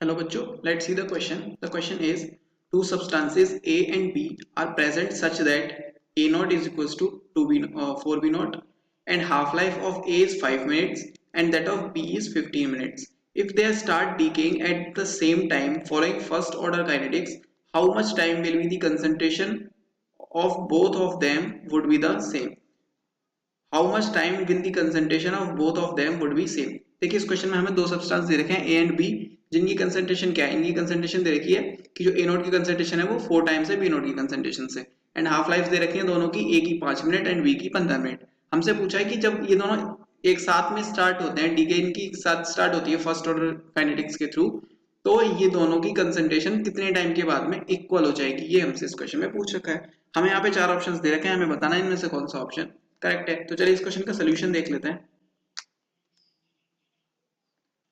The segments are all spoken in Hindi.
Hello bachcho, let's see the question. The question is, two substances A and B are present such that A naught is equals to 4B naught and half-life of A is 5 minutes and that of B is 15 minutes. If they start decaying at the same time following first order kinetics, how much time will be the concentration of both of them would be the same? How much time will the concentration of both of them would be same? देखिए इस क्वेश्चन में हमें दो सब्सटेंस दे रखे हैं ए एंड बी, जिनकी कंसंट्रेशन क्या है, इनकी कंसंट्रेशन दे रखी है कि जो ए नोट की कंसंट्रेशन है वो 4 टाइम्स है बी नोट की कंसंट्रेशन से, एंड हाफ लाइफ दे रखी है दोनों की, ए की 5 मिनट एंड बी की 15 मिनट। हमसे पूछा है कि जब ये दोनों एक साथ में स्टार्ट होते हैं, डीके इनकी साथ स्टार्ट होती है फर्स्ट ऑर्डर काइनेटिक्स के थ्रू, तो ये दोनों की कंसंट्रेशन कितने टाइम के बाद में इक्वल हो जाएगी, ये हमसे इस क्वेश्चन में पूछ रखा है। हमें यहाँ पे 4 ऑप्शंस दे रखे हैं, हमें बताना है इनमें से कौन सा ऑप्शन करेक्ट है। तो चलिए इस क्वेश्चन का सोल्यूशन देख लेते हैं।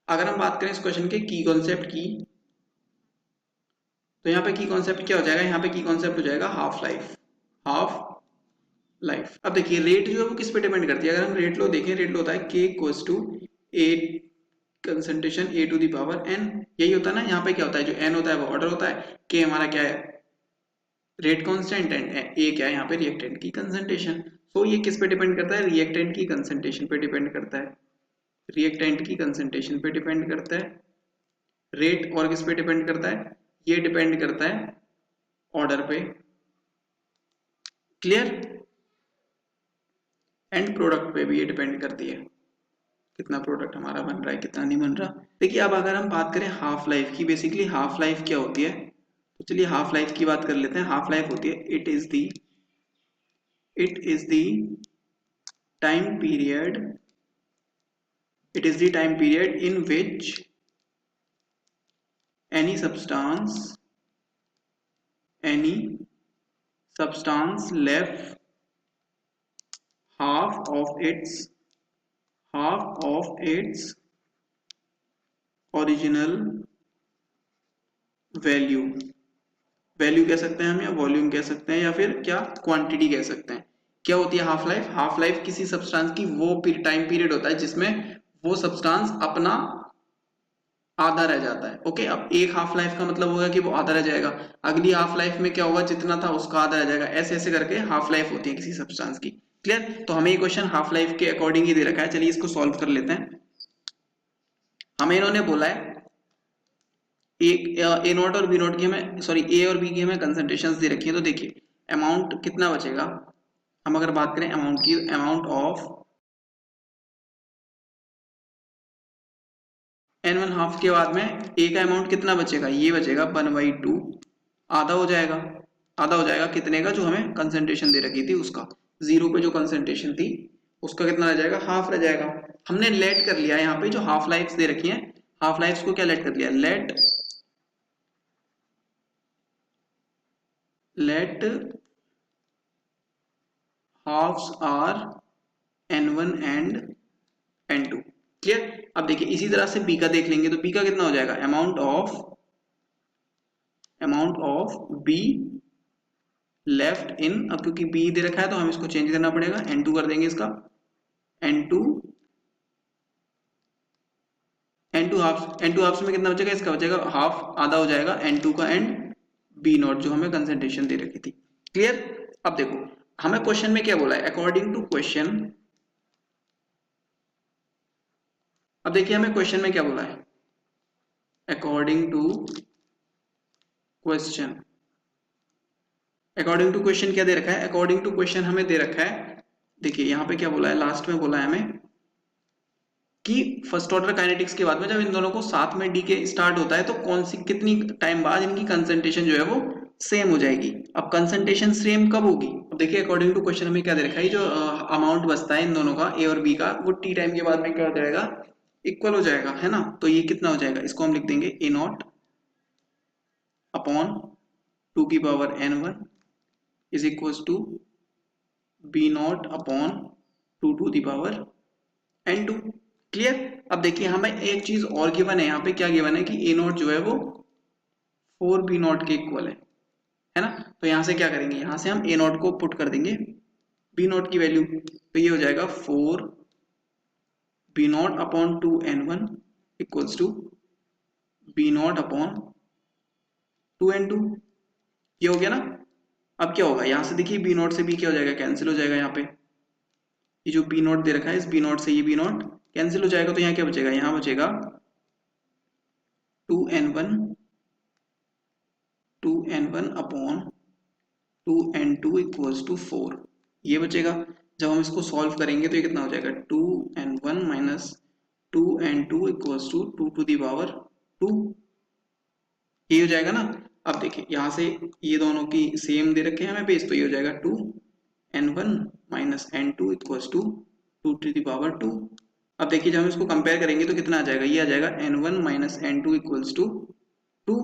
अगर हम बात करें इस क्वेश्चन के की कॉन्सेप्ट की, तो यहाँ पे की कॉन्सेप्ट क्या हो जाएगा, यहाँ पे की कॉन्सेप्ट हो जाएगा हाफ लाइफ। हाफ लाइफ, अब देखिए रेट जो है वो किस पे डिपेंड करती है। अगर हम रेट लो देखें, रेट लो होता है के equals to A concentration A to the power N, यही होता है ना। यहाँ पे क्या होता है, जो एन होता है वो ऑर्डर होता है, के हमारा क्या है रेट कांस्टेंट, एंड ए क्या है यहाँ पे रिएक्टेंट की कंसंट्रेशन। तो ये किस पे डिपेंड करता है, रिएक्टेंट की कंसंट्रेशन पे डिपेंड करता है, रिएक्टेंट की कंसंट्रेशन पे डिपेंड करता है। रेट और किस पे डिपेंड करता है, ये डिपेंड करता है ऑर्डर पे, क्लियर। एंड प्रोडक्ट पे भी ये डिपेंड करती है, कितना प्रोडक्ट हमारा बन रहा है कितना नहीं बन रहा। देखिए अब अगर हम बात करें हाफ लाइफ की, बेसिकली हाफ लाइफ क्या होती है, तो चलिए हाफ लाइफ की बात कर लेते हैं। हाफ लाइफ होती है it is the time period, it is the time period in which any substance left half of its original value, value कह सकते हैं हम, या वॉल्यूम कह सकते हैं, या फिर क्या क्वांटिटी कह सकते हैं। क्या होती है हाफ लाइफ, हाफ लाइफ किसी सब्सटेंस की वो टाइम पीरियड होता है जिसमें वो सब्सटेंस अपना आधा रह जाता है। ओके, अब एक हाफ लाइफ का मतलब होगा कि वो आधा रह जाएगा, अगली हाफ लाइफ में क्या होगा, जितना था उसका आधा रह जाएगा, ऐसे ऐसे करके हाफ लाइफ होती है किसी सब्सटेंस की, क्लियर। तो हमें ये क्वेश्चन हाफ लाइफ के अकॉर्डिंग ही दे रखा है, चलिए इसको सॉल्व कर लेते हैं। हमें इन्होंने बोला है एक ए नोट और बी नोट की हमें, सॉरी ए और बी की हमें कंसंट्रेशंस दे रखी है। तो देखिए अमाउंट कितना बचेगा, हम अगर बात करें अमाउंट की, अमाउंट ऑफ n1 हाफ के बाद में ए का अमाउंट कितना बचेगा, ये बचेगा 1/2, आधा हो जाएगा। आधा हो जाएगा कितने का, जो हमें कंसंट्रेशन दे रखी थी उसका, जीरो पे जो कंसंट्रेशन थी उसका कितना रह जाएगा, हाफ रह जाएगा। हमने लेट कर लिया यहाँ पे जो हाफ लाइफ्स दे रखी हैं, हाफ लाइफ्स को क्या लेट कर लिया, let halves are n1 and n2, clear. अब देखिए इसी तरह से बी का देख लेंगे, तो बी का कितना हो जाएगा, amount of be left in, अब क्योंकि बी दे रखा है तो हम इसको चेंज करना पड़ेगा, n2 कर देंगे इसका, n2 हाफ में कितना बचेगा, इसका बचेगा हाफ, आधा हो जाएगा n2 का, एंड बी नॉट जो हमें कंसंट्रेशन दे रखी थी, क्लियर। अब देखो हमें क्वेश्चन में क्या बोला है, अकॉर्डिंग टू क्वेश्चन, अब देखिए हमें क्वेश्चन में क्या बोला है, according to question, according to question क्या दे रखा है, अकॉर्डिंग टू क्वेश्चन हमें दे रखा है, देखिए यहाँ पे क्या बोला है, लास्ट में बोला है हमें कि फर्स्ट ऑर्डर काइनेटिक्स के बाद में जब इन दोनों को साथ में डीके स्टार्ट होता है तो कौन सी कितनी टाइम बाद इनकी कंसंट्रेशन जो है वो सेम हो जाएगी। अब कंसंट्रेशन सेम कब होगी, अब देखिए अकॉर्डिंग टू क्वेश्चन हमें क्या दे रखा है, जो अमाउंट बचता है इन दोनों का ए और बी का, वो टी टाइम के बाद में क्या हो जाएगा, इक्वल हो जाएगा, है ना। तो ये कितना हो जाएगा, इसको हम लिख देंगे ए नॉट अपॉन 2 की power n1 is equal to B not upon 2 to the power n2, clear. अब देखिए हमें एक चीज और गिवन है, यहाँ पे क्या गिवन है कि ए नॉट जो है वो 4 बी नॉट के इक्वल है ना। तो यहाँ से क्या करेंगे, यहाँ से हम ए नॉट को पुट कर देंगे बी नॉट की वैल्यू, तो ये हो जाएगा 4 B not upon 2 n1 equals to B not upon 2n2, ये हो गया ना। अब क्या होगा, यहाँ से देखिए बी नॉट से बी क्या हो जाएगा, कैंसिल हो जाएगा। यहाँ पे ये जो बी नॉट दे रखा है, इस बी नॉट से ये बी नॉट कैंसिल हो जाएगा, तो यहाँ क्या बचेगा, यहाँ बचेगा 2n1 upon 2n2 equals to 4, ये बचेगा। जब हम इसको सॉल्व करेंगे तो ये कितना हो जाएगा, 2n1 minus 2n2 equals to 2 to the power 2, ये हो जाएगा ना। अब देखिए यहाँ से ये दोनों की सेम दे रखे हैं हमें बेस, तो ये हो जाएगा 2n1 minus n2 equals to 2 to the power 2। अब देखिए जब हम इसको कंपेयर करेंगे तो कितना आ जाएगा, ये आ जाएगा n1 minus n2 equals to 2।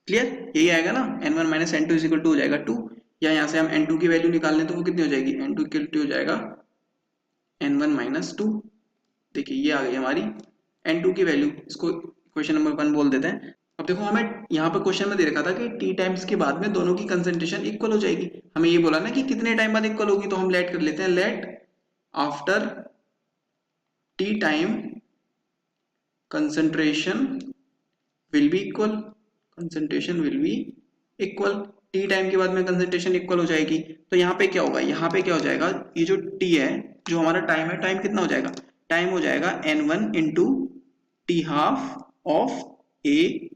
Clear, यही आएगा ना, n1 minus n2 equal to हो जाएगा 2, या यहाँ से हम n2 की वैल्यू निकाल लें तो वो कितनी हो जाएगी, n2 इक्वल टू हो जाएगा n1 माइनस 2। देखिए ये आ गई हमारी n2 की वैल्यू, इसको क्वेश्चन नंबर 1 बोल देते हैं। अब देखो हमें यहाँ पर क्वेश्चन में दे रखा था कि t टाइम्स के बाद में दोनों की कंसंट्रेशन इक्वल हो जाएगी। हमें ये बोला ना कि कितने टाइम बाद इक्वल होगी, तो हम लेट कर लेते हैं, let after t time concentration will be equal, concentration will be equal, T time के बाद में कंसंट्रेशन इक्वल हो जाएगी। तो यहाँ पे क्या होगा, यहाँ पे क्या हो जाएगा, ये जो टी है, जो हमारा टाइम है, टाइम कितना हो जाएगा, टाइम हो जाएगा n1 into T half of A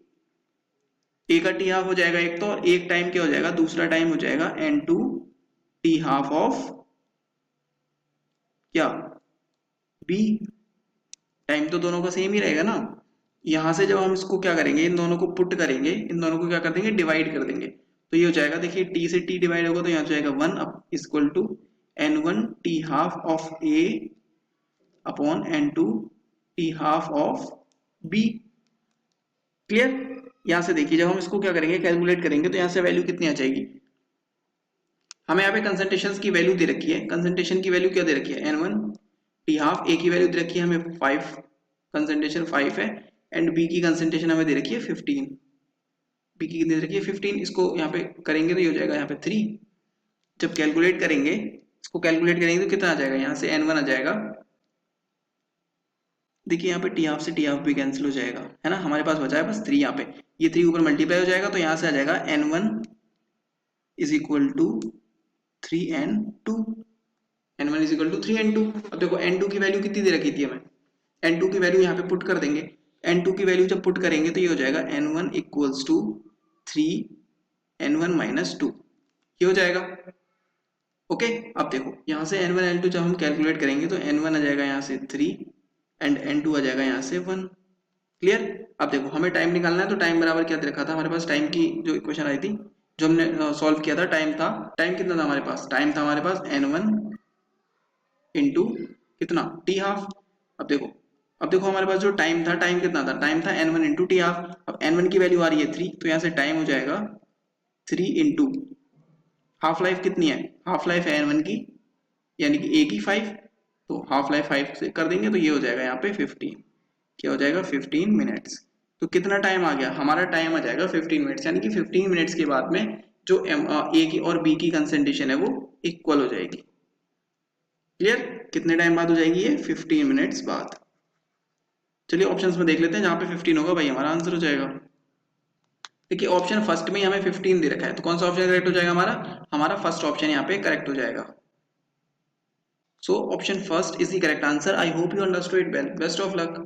का टी हाफ हो जाएगा एक तो, और एक टाइम क्या हो जाएगा, दूसरा टाइम हो जाएगा n2 टी हाफ ऑफ क्या बी। टाइम तो दोनों का सेम ही रहेगा ना। यहाँ से जब हम इसको क्या करेंगे, इन दोनों को पुट करेंगे, इन दोनों को क्या कर देंगे, डिवाइड कर देंगे, तो ये हो जाएगा, देखिए t से t डिवाइड होगा तो यहाँ हो जाएगा 1 up equal to n1 T half of a upon n2 T half of b। Clear, यहाँ से देखिए जब हम इसको क्या करेंगे, कैलकुलेट करेंगे, तो यहाँ से वैल्यू कितनी आ जाएगी, हमें यहाँ पे कंसंट्रेशन की वैल्यू दे रखी है, कंसंट्रेशन की वैल्यू क्या दे रखी है, n1 टी हाफ, a की वैल्यू दे रखी है हमें 5, कंसंट्रेशन 5 है, एंड b की कंसंट्रेशन हमें दे रखी है 15, b की कितनी दे रखी है 15, इसको यहाँ पे करेंगे तो ये हो जाएगा यहाँ पे 3। जब कैलकुलेट करेंगे, इसको कैलकुलेट करेंगे तो कितना आ जाएगा, यहाँ से n1 आ जाएगा, देखिए यहाँ पे टी हाफ से टी हाफ भी कैंसिल हो जाएगा, है ना, हमारे पास बचा है बस 3, यहाँ पे ये 3 ऊपर मल्टीप्लाई हो जाएगा, तो यहाँ से आ जाएगा n1 is equal to 3n2, n1 is equal to 3n2। अब देखो n2 की वैल्यू कितनी दे रखी थी हमें, n2 की वैल्यू यहाँ पे पुट कर देंगे, n2 की वैल्यू जब पुट करेंगे तो ये हो जाएगा n1 equals to 3 n1 minus 2, ये हो जाएगा। ओके, अब देखो यहाँ से n1 n2 जब हम कैलकुलेट करेंगे तो n1 आ जाएगा यहाँ से 3 एंड n2 आ जाएगा यहाँ से 1। क्लियर, अब देखो हमें टाइम निकालना है, तो टाइम बराबर क्या दे रखा था हमारे पास, टाइम की जो इक्वेशन आई थी, जो हमने सॉल्व किया था, टाइम था, टाइम कितना था हमारे पास, टाइम था हमारे पास n1 इंटू कितना टी हाफ। अब देखो हमारे पास जो टाइम था, टाइम कितना था, टाइम था n1 इंटू टी हाफ। अब n1 की वैल्यू आ रही है 3, तो यहाँ से टाइम हो जाएगा 3 इंटू हाफ लाइफ कितनी है, हाफ लाइफ है n1 की, यानी कि a की 5, तो हाफ लाइफ 5 से कर देंगे तो ये हो जाएगा यहाँ पे 15, क्या हो जाएगा 15 मिनट्स। तो कितना टाइम आ गया, हमारा टाइम आ जाएगा 15 मिनट्स, यानी कि 15 मिनट्स के बाद में जो a की और b की कंसंट्रेशन है वो इक्वल हो जाएगी। क्लियर, कितने टाइम बाद हो जाएगी ये, 15 मिनट्स बाद। चलिए ऑप्शंस में देख लेते हैं, जहां पे 15 होगा भाई हमारा आंसर हो जाएगा। देखिए ऑप्शन फर्स्ट में हमें 15 दे रखा है, तो कौन सा ऑप्शन करेक्ट हो जाएगा हमारा फर्स्ट ऑप्शन यहाँ पे करेक्ट हो जाएगा। So option first is the correct answer. I hope you understood it well, best of luck.